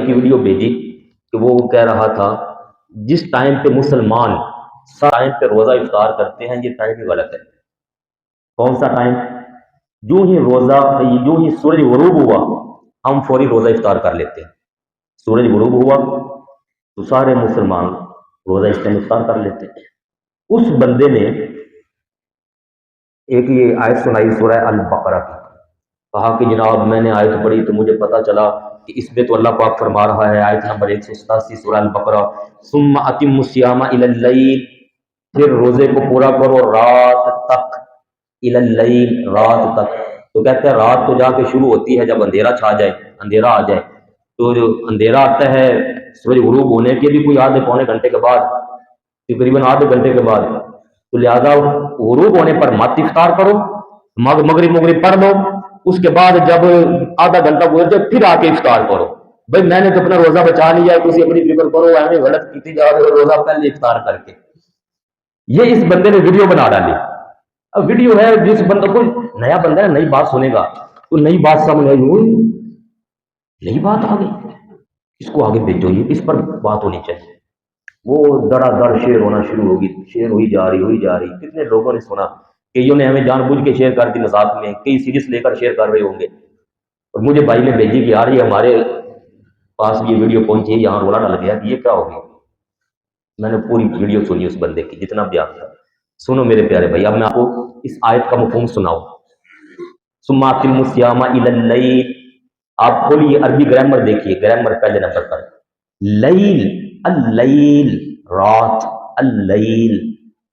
کی ویڈیو بھیجی کہ وہ کہہ رہا تھا جس ٹائم پہ مسلمان ٹائم پہ روزہ افطار کرتے ہیں یہ ٹائم ہی غلط ہے۔ کون سا ٹائم؟ جو ہی سورج غروب ہوا ہم فوری روزہ افطار کر لیتے ہیں۔ سورج غروب ہوا تو سارے مسلمان روزہ اس ٹائم افطار کر لیتے ہیں۔ اس بندے نے ایک یہ آیت سنائی سورہ البقرہ کی، کہا کہ جناب میں نے آیت پڑھی تو مجھے پتا چلا کہ اس میں تو اللہ پاک فرما رہا ہے، آیت نمبر 187 سورہ البقرہ، ثم اتموا الصیام الی اللیل، پھر روزے کو پورا کرو رات تک، الی اللیل رات تک۔ تو کہتے ہیں رات تو جا کے شروع ہوتی ہے جب اندھیرا چھا جائے، اندھیرا آ جائے، تو جو اندھیرا آتا ہے سورج غروب ہونے کے بھی کوئی آدھے پونے گھنٹے کے بعد، تقریباً آدھے گھنٹے کے بعد، تو لہذا غروب ہونے پر مت افطار کرو، مغرب پڑھ لو، اس کے بعد جب آدھا گھنٹہ گزر جائے پھر آ کے افطار کرو۔ بھائی میں نے تو اپنا روزہ بچا لیا ہے، کسی اپنی فکر کرو، ایویں غلط کیتی جا رہے ہو روزہ پہلے افطار کر کے۔ یہ اس بندے نے ویڈیو بنا ڈالی۔ اب ویڈیو ہے، جس بندہ کو نیا بندہ ہے نئی بات سنے گا تو نئی بات سامنے آئی، نئی بات آ گئی، اس کو آگے بھیجو، یہ اس پر بات ہونی چاہیے۔ وہ دڑا دڑ شیئر ہونا شروع ہوگی، شیئر ہوئی جا رہی۔ کتنے لوگوں نے سنا، کئیوں نے ہمیں جان بوجھ کے شیئر کر دی مذاق میں، کئی سیریس لے کر شیئر کر رہے ہوں گے، اور مجھے بھائی نے بھیجی کہ یار یہ ہمارے پاس یہ ویڈیو پہنچی ہے، یہاں رولا ڈل گیا کہ یہ کیا ہو گیا۔ میں نے پوری ویڈیو سنی اس بندے کی جتنا بیان تھا۔ سنو میرے پیارے بھائی، اب میں آپ کو اس آیت کا مفہوم سناؤں۔ ثم اتموا الصیام الی اللیل، آپ کھولیے عربی گرامر دیکھیے، گرامر پہلے نمبر پر، لیل، اللیل رات، اللیل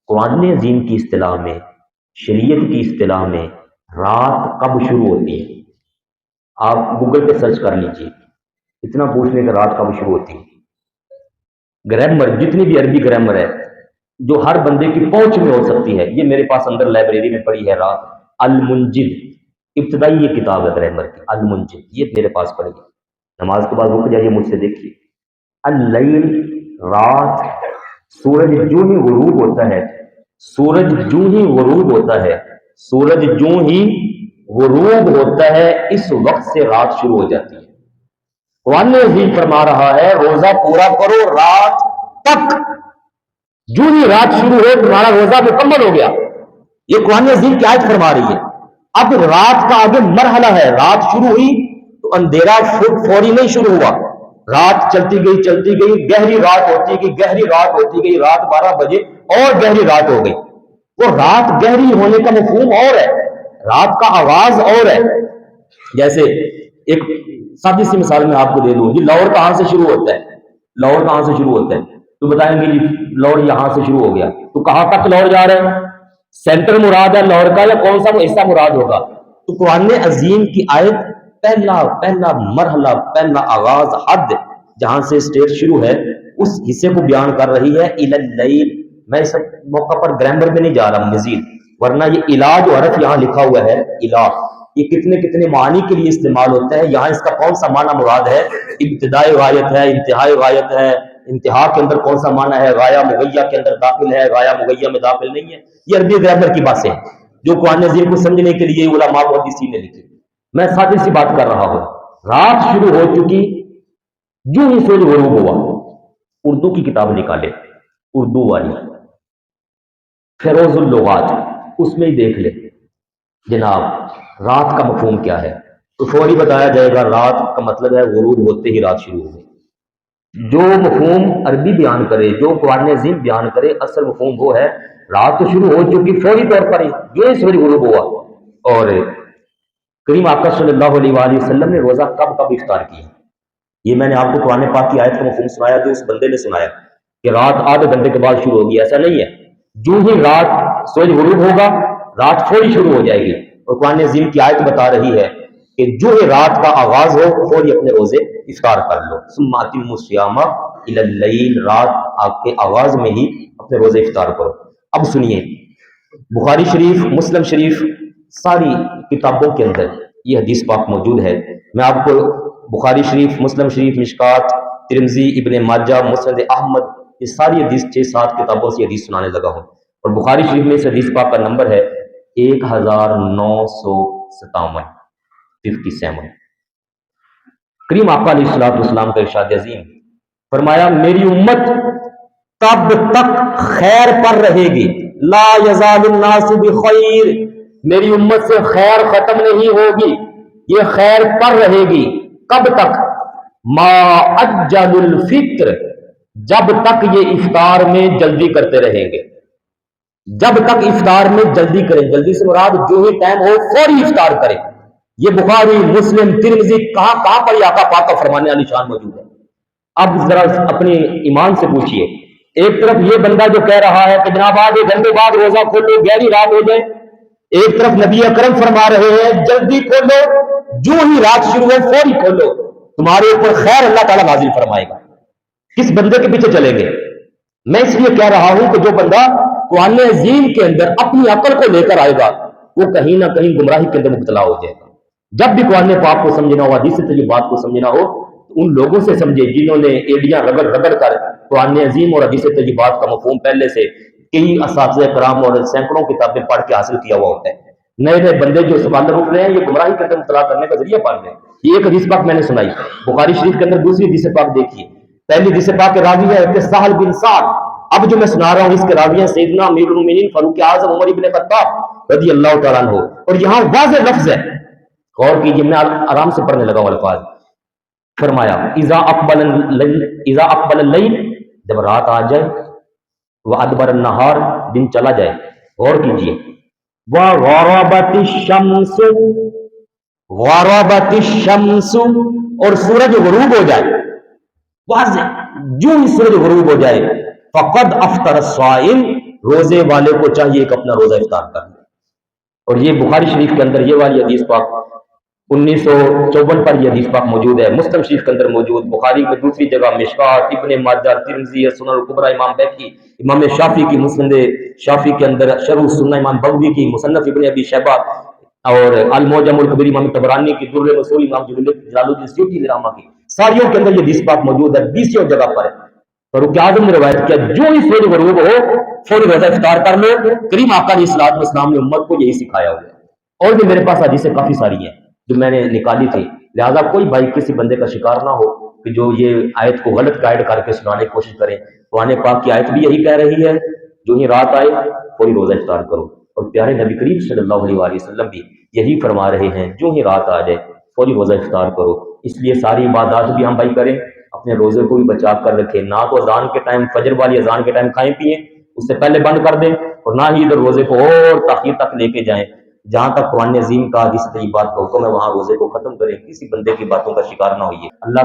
قرآن عظیم کی اصطلاح میں، شریعت کی اصطلاح میں رات کب شروع ہوتی ہے؟ آپ گوگل پہ سرچ کر لیجیے، اتنا پوچھ لیں کہ رات کب شروع ہوتی ہے۔ گرامر جتنی بھی عربی گرامر ہے جو ہر بندے کی پہنچ میں ہو سکتی ہے، یہ میرے پاس اندر لائبریری میں پڑی ہے رات المنجد، ابتدائی یہ کتاب ہے گرامر کی، المنجد، یہ میرے پاس پڑی ہے۔ نماز کے بعد رک جائیے، مجھ سے دیکھیے، اللیل رات، سورج جو ہی غروب ہوتا ہے، سورج جو ہی غروب ہوتا ہے، سورج جو ہی غروب ہوتا ہے اس وقت سے رات شروع ہو جاتی ہے۔ قرآن عظیم فرما رہا ہے روزہ پورا کرو رات تک، جو ہی رات شروع ہو تمہارا روزہ مکمل ہو گیا۔ یہ قرآن عظیم کی آیت فرما رہی ہے۔ اب رات کا آگے مرحلہ ہے، رات شروع ہوئی تو اندھیرا فوری نہیں شروع ہوا، رات چلتی گئی، گہری رات ہوتی گئی، رات 12 بجے اور گہری رات ہو گئی۔ وہ رات گہری ہونے کا مفہوم اور ہے، رات کا آغاز اور ہے۔ جیسے ایک سادی سی مثال میں آپ کو دے دوں، جی لاہور کہاں سے شروع ہوتا ہے؟ تو بتائیں گے جی لاہور یہاں سے شروع ہو گیا، تو کہاں تک لاہور جا رہے ہیں؟ سینٹر مراد ہے لاہور کا یا کون سا حصہ مراد ہوگا؟ تو قرآن عظیم کی آیت پہلا مرحلہ، پہلا آغاز، حد جہاں سے اسٹیٹ شروع ہے اس حصے کو بیان کر رہی ہے، الی اللیل۔ میں اس موقع پر گرامر میں نہیں جا رہا مزید، ورنہ یہ الہ جو حرف یہاں لکھا ہوا ہے، الہ، یہ کتنے معنی کے لیے استعمال ہوتا ہے، یہاں اس کا کون سا معنی مراد ہے؟ ابتدائی غایت ہے، انتہائی غایت ہے، انتہا کے اندر کون سا معنی ہے، غایہ مغیہ کے اندر داخل ہے، غایہ مغیہ میں داخل نہیں ہے۔ یہ عربی گرامر کی باتیں جو قرآن عظیم کو سمجھنے کے لیے علماء محدثین نے لکھی۔ میں سادی سی بات کر رہا ہوں، رات شروع ہو چکی، جو ہی سورج غروب ہوا، اردو کی کتاب نکالے، اردو والی فیروز اللغات، اس میں ہی دیکھ لے جناب رات کا مفہوم کیا ہے، تو فوری بتایا جائے گا رات کا مطلب ہے غروب ہوتے ہی رات شروع ہو گئی۔ جو مفہوم عربی بیان کرے، جو قرآن عظیم بیان کرے، اصل مفہوم وہ ہے رات تو شروع ہو چکی، فوری طور پر جو ہی سورج غروب ہوا۔ اور کریم آقا صلی اللہ علیہ وآلہ وسلم نے روزہ کب افطار کیا، یہ میں نے آپ کو قرآن پاک کی آیت کا مفہوم سنایا جو اس بندے نے سنایا کہ رات آدھے گھنٹے کے بعد شروع ہوگی، ایسا نہیں ہے، جو ہی رات سورج غروب ہوگا رات فوری شروع ہو جائے گی۔ اور قرآن عظیم کی آیت بتا رہی ہے کہ جو ہی رات کا آغاز ہو فوری اپنے روزے افطار کر لو، ثم اتموا الصیام الی اللیل، رات آپ کے آغاز میں ہی اپنے روزے افطار کرو۔ اب سنیے، بخاری شریف، مسلم شریف، ساری کتابوں کے اندر یہ حدیث پاک موجود ہے۔ میں آپ کو بخاری شریف، مسلم شریف، مشکات، ترمذی، ابن ماجہ، مسند احمد، یہ ساری حدیث 6-7 کتابوں سے حدیث سنانے لگا ہوں، اور بخاری شریف میں اس حدیث پاک کا نمبر ہے 1957، کریم آقا علیہ الصلوۃ والسلام کا ارشاد عظیم، فرمایا میری امت تب تک خیر پر رہے گی، لا یزال الناس بخیر، میری امت سے خیر ختم نہیں ہوگی، یہ خیر پر رہے گی کب تک؟ ما اجل الفطر، جب تک یہ افطار میں جلدی کرتے رہیں گے، جب تک افطار میں جلدی کریں، جلدی سے مراد جو ہی ٹائم ہو فوری افطار کریں۔ یہ بخاری، مسلم، ترمذی، کہاں کہاں پر یہ آقا پاک کا فرمان علی شان موجود ہے۔ اب ذرا اپنے ایمان سے پوچھئے، ایک طرف یہ بندہ جو کہہ رہا ہے کہ جناب آج ایک گھنٹے بعد روزہ کھولو گہری رات ہو جائے، ایک طرف نبی اکرم فرما رہے ہیں جلدی کھولو، جو ہی رات شروع ہو فوری کھولو، تمہارے اوپر خیر اللہ تعالیٰ نازل فرمائے گا۔ کس بندے کے پیچھے چلیں گے؟ میں اس لیے کہہ رہا ہوں کہ جو بندہ قرآن عظیم کے اندر اپنی عقل کو لے کر آئے گا وہ کہیں نہ کہیں گمراہی کے اندر مبتلا ہو جائے گا۔ جب بھی قرآن پاک کو سمجھنا ہو، حدیث طیبات کو سمجھنا ہو، تو ان لوگوں سے سمجھے جنہوں نے ایڑیاں رگڑ رگڑ کر قرآن عظیم اور حدیث طیبات کا مفہوم پہلے سے کئی اساتذہ کرام اور سینکڑوں کتابیں پڑھ کے حاصل کیا ہوا ہوتا ہے۔ نئے نئے بندے جو سوال اٹھ رہے ہیں یہ گمراہی کے اندر مبتلا کرنے کا ذریعہ بن رہے ہیں۔ یہ ایک حدیث پاک میں نے سنائی، بخاری شریف کے اندر دوسری حدیث پاک دیکھیے، پہلی حدیث پاک کے راوی ہے سہل بن سعد، اب جو میں سنا رہا ہوں اس کے راوی سیدنا امیر المومنین فاروق اعظم عمر ابن خطاب رضی اللہ تعالیٰ عنہ، اور یہاں واضح لفظ ہے، غور کیجیے، میں آرام سے پڑھنے لگا ہوں الفاظ۔ فرمایا اذا اقبل اللیل، جب رات آ جائے، وادبر النہار، دن چلا جائے، غور کیجیے، وغربت الشمس، غربت الشمس، اور سورج غروب ہو جائے، واضح جو ہی سورج غروب ہو جائے، فقد افطر الصائم، روزے والے کو چاہیے کہ اپنا روزہ افطار کر لے۔ اور یہ بخاری شریف کے اندر یہ والی حدیث پاک 1954 پر یہ حدیث پاک موجود ہے، مسلم شریف کے اندر موجود، بخاری میں دوسری جگہ، مشکات، ابن ماجہ، ترمذی، سنن الکبریٰ امام بیہقی، امام شافعی کی مسند شافعی کے اندر، شرح السنہ امام بغوی کی، مصنف ابن ابی شیبہ اور المعجم الکبیر امام طبرانی کی، در رسول امام جلال الدین سیوطی رحمہ کی، ساریوں کے اندر یہ حدیث پاک موجود ہے، 20 جگہ پر ہے۔ فاروق اعظم نے روایت کیا جو ہی سورج غروب ہو فوری روزہ افطار کر لو۔ کریم آقا علیہ الصلوۃ والسلام نے امت کو یہی سکھایا ہوا ہے۔ اور بھی میرے پاس حدیثیں کافی ساری ہیں جو میں نے نکالی تھی، لہذا کوئی بھائی کسی بندے کا شکار نہ ہو کہ جو یہ آیت کو غلط گائیڈ کر کے سنانے کی کوشش کریں۔ قرآن پاک کی آیت بھی یہی کہہ رہی ہے جو ہی رات آئے فوری روزہ افطار کرو، اور پیارے نبی کریم صلی اللہ علیہ وآلہ وسلم بھی یہی فرما رہے ہیں جو ہی رات آ جائے فوری روزہ افطار کرو۔ اس لیے ساری عبادات بھی ہم بھائی کریں، اپنے روزے کو بھی بچا کر رکھیں، نہ تو اذان کے ٹائم، فجر والی اذان کے ٹائم کھائیں پیئیں، اس سے پہلے بند کر دیں، اور نہ ہی ادھر روزے کو اور تاخیر تک لے کے جائیں۔ جہاں تک قرآن عظیم کا حدیث طیبات کا حکم ہے وہاں روزے کو ختم کریں، کسی بندے کی باتوں کا شکار نہ ہوئیے۔ اللہ